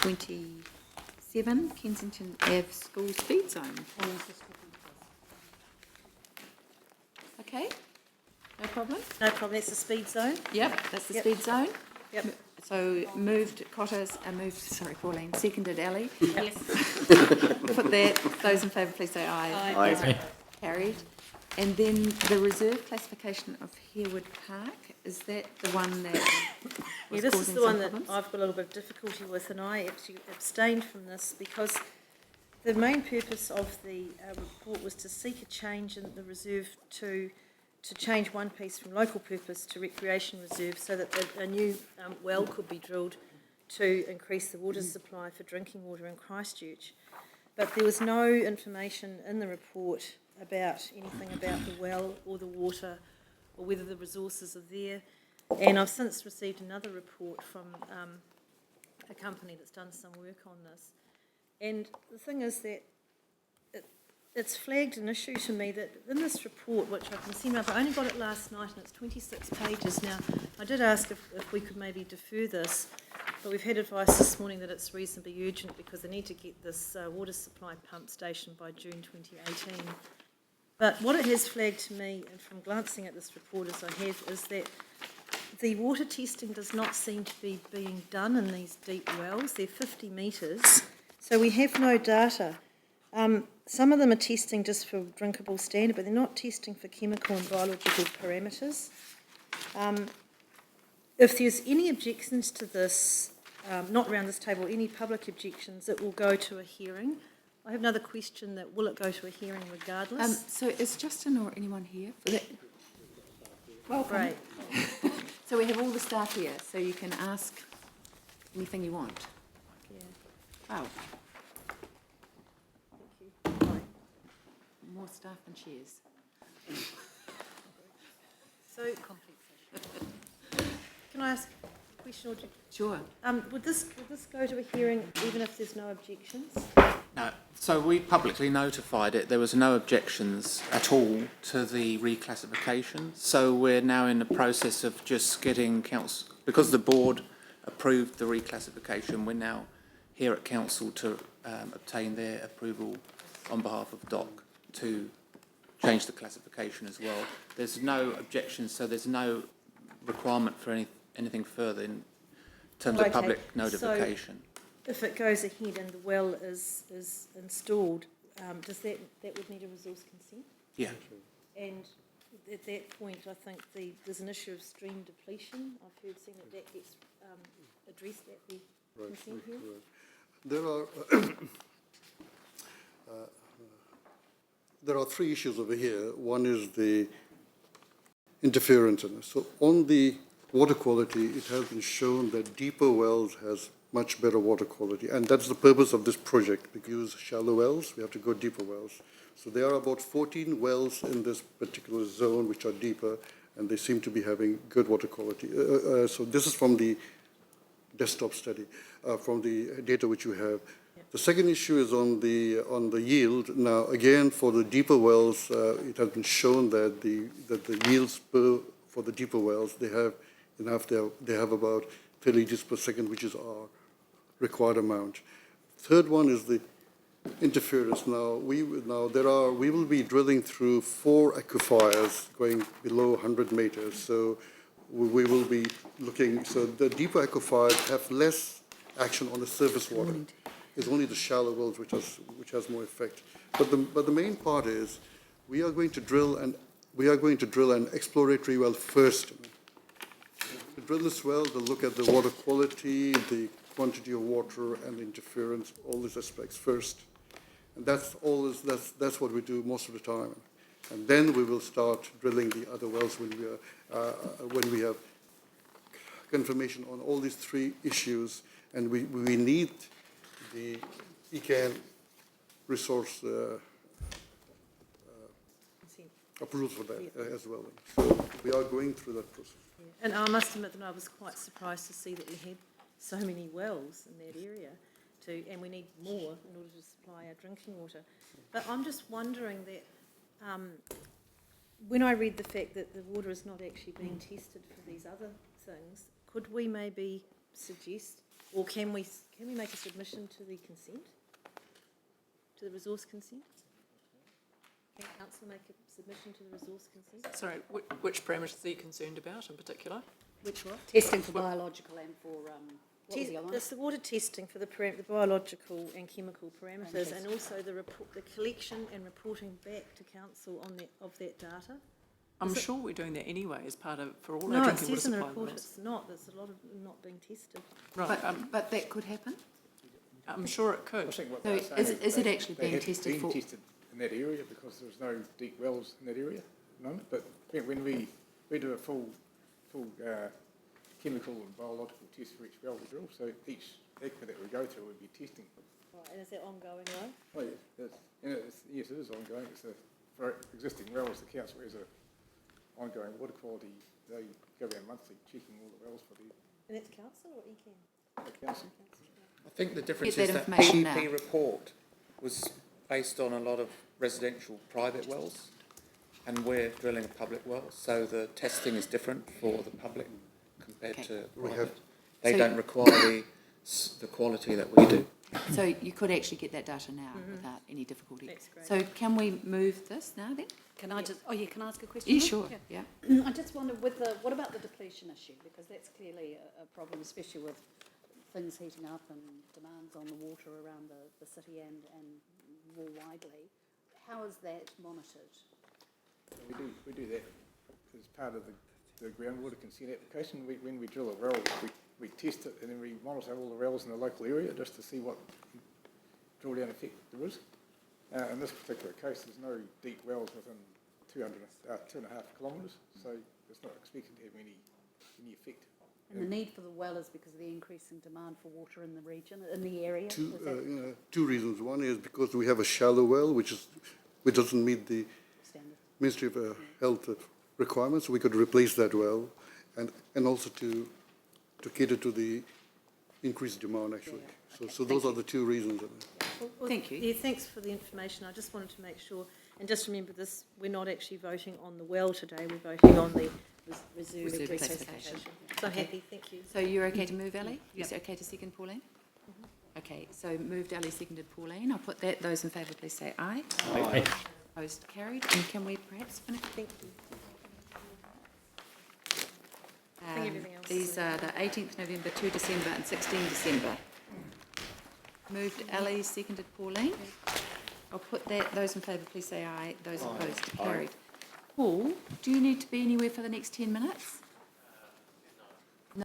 27, Kensington Ave School Speed Zone. Okay, no problem. No problem, that's the speed zone. Yep, that's the speed zone. Yep. So moved Cotters, Pauline, seconded Ellie. Yes. Put that, those in favour please say aye. Aye. Carried. And then the reserve classification of Harewood Park, is that the one that was This is causing the some one that problems? I've got a little bit of difficulty with, and I actually abstained from this because the main purpose of the report was to seek a change in the reserve to change one piece from local purpose to recreation reserve so that a new well could be drilled to increase the water supply for drinking water in Christchurch. But there was no information in the report about anything about the well or the water or whether the resources are there. And I've since received another report from a company that's done some work on this. And the thing is that it's flagged an issue to me that in this report, which I can see now, but I only got it last night and it's 26 pages now. I did ask if we could maybe defer this, but we've had advice this morning that it's reasonably urgent because they need to get this water supply pump station by June 2018. But what it has flagged to me, and from glancing at this report as I have, is that the water testing does not seem to be being done in these deep wells. They're 50 metres, so we have no data. Some of them are testing just for drinkable standard, but they're not testing for chemical and biological parameters. If there's any objections to this, not around this table, any public objections, it will go to a hearing. I have another question that will it go to a hearing regardless? So is Justin or anyone here for that? Welcome. Great. So we have all the staff here, so you can ask anything you want. Yeah. Wow, Thank you. Right. more staff than chairs. So, can I ask a question or two? Sure. Would this go to a hearing even if there's no objections? No. So we publicly notified it. There was no objections at all to the reclassification. So we're now in the process of just getting council, because the board approved the reclassification, we're now here at council to obtain their approval on behalf of DOC to change the classification as well. There's no objections, so there's no requirement for anything further in terms of public notification. So if it goes ahead and the well is installed, does that would need a resource consent? Yeah. And at that point, I think there's an issue of stream depletion. I've heard saying that gets addressed at the consent hearing. Right. There are three issues over here. One is the interference in it. So on the water quality, it has been shown that deeper wells has much better water quality, and that's the purpose of this project. We use shallow wells, we have to go deeper wells. So there are about 14 wells in this particular zone which are deeper, and they seem to be having good water quality. So this is from the desktop study, from the data which you have. The second issue is on the yield. Now, again, for the deeper wells, it has been shown that the yields for the deeper wells, they have enough. They have about 30 liters per second, which is our required amount. Third one is the interference. Now, we will be drilling through 4 aquifers going below 100 meters. So we will be looking. So the deeper aquifers have less action on the surface water. It's only the shallow wells which has more effect. But the main part is we are going to drill an exploratory well first. To drill this well, to look at the water quality, the quantity of water, and the interference, all these aspects first. And that's what we do most of the time. And then we will start drilling the other wells when we have confirmation on all these three issues, and we need the ECAN resource approval for that as well. So we are going through that process. Yeah. And I must admit that I was quite surprised to see that we had so many wells in that area, and we need more in order to supply our drinking water. But I'm just wondering that when I read the fact that the water is not actually being tested for these other things, could we maybe suggest Or can we make a submission to the consent? To the resource consent? Can council make a submission to the resource consent? Sorry, which parameters are you concerned about in particular? Which one? Testing for biological and for, what was the other one? It's the water testing for the biological and chemical parameters, and also the collection and reporting back to council on of that data. I'm sure we're doing that anyway as part of, for all our No, it drinking water says in the supply report wells. it's not. There's a lot of not being tested. Right, But that could happen? I'm sure it I could. think what So they're saying is it they- actually they being have tested been for- tested in that area because there's no deep wells in that area at the moment. But when we do a full chemical and biological test for each well we drill, so each acre that we go through we'll be testing. Right, and is that ongoing, right? Oh, yes, it is ongoing. For existing wells, the council has a ongoing water quality. They go around monthly checking all the wells for the And that's council or ECAM? council. I think the difference Get is that that information the EP now. report was based on a lot of residential private wells, and we're drilling a public well, so the testing is different for the public compared Okay. to We private. have- They So- don't require the quality that we do. So you could actually get that data now without any difficulty. That's great. So can we move this now then? Can I just, can I ask a question? Yeah, sure, yeah. I just wonder what about the depletion issue? Because that's clearly a problem, especially with things heating up and demands on the water around the city and more widely. How is that monitored? We do that as part of the groundwater consent application. When we drill a well, we test it and then we monitor all the wells in the local area just to see what drawdown effect there is. In this particular case, there's no deep wells within 2.5 kilometres, so it's not expected to have any effect. And the need for the well is because of the increasing demand for water in the region, in the area? Is that Two reasons. One is because we have a shallow well, which doesn't meet the standard? Ministry of Health requirements. We could replace that well, and also to cater to the increased demand, actually. So those are the two reasons. Well, Thank you. Yeah, thanks for the information. I just wanted to make sure, and just remember this, we're not actually voting on the well today, we're voting on the reserve Reserve classification. classification. So I'm Okay. happy, thank you. So you're okay to move, Ali? Is it okay to second Pauline? Okay, so moved Ali, seconded Pauline. I'll put that. Those in favour, please say aye. Aye. Opposed, carried. And can we perhaps finish? Thank you. I think everything else These is- are the 18th November, 2 December and 16 December. Moved Ali, seconded Pauline. I'll put that. Those in favour, please say aye. Those opposed, carried. Paul, do you need to be anywhere for the next 10 minutes?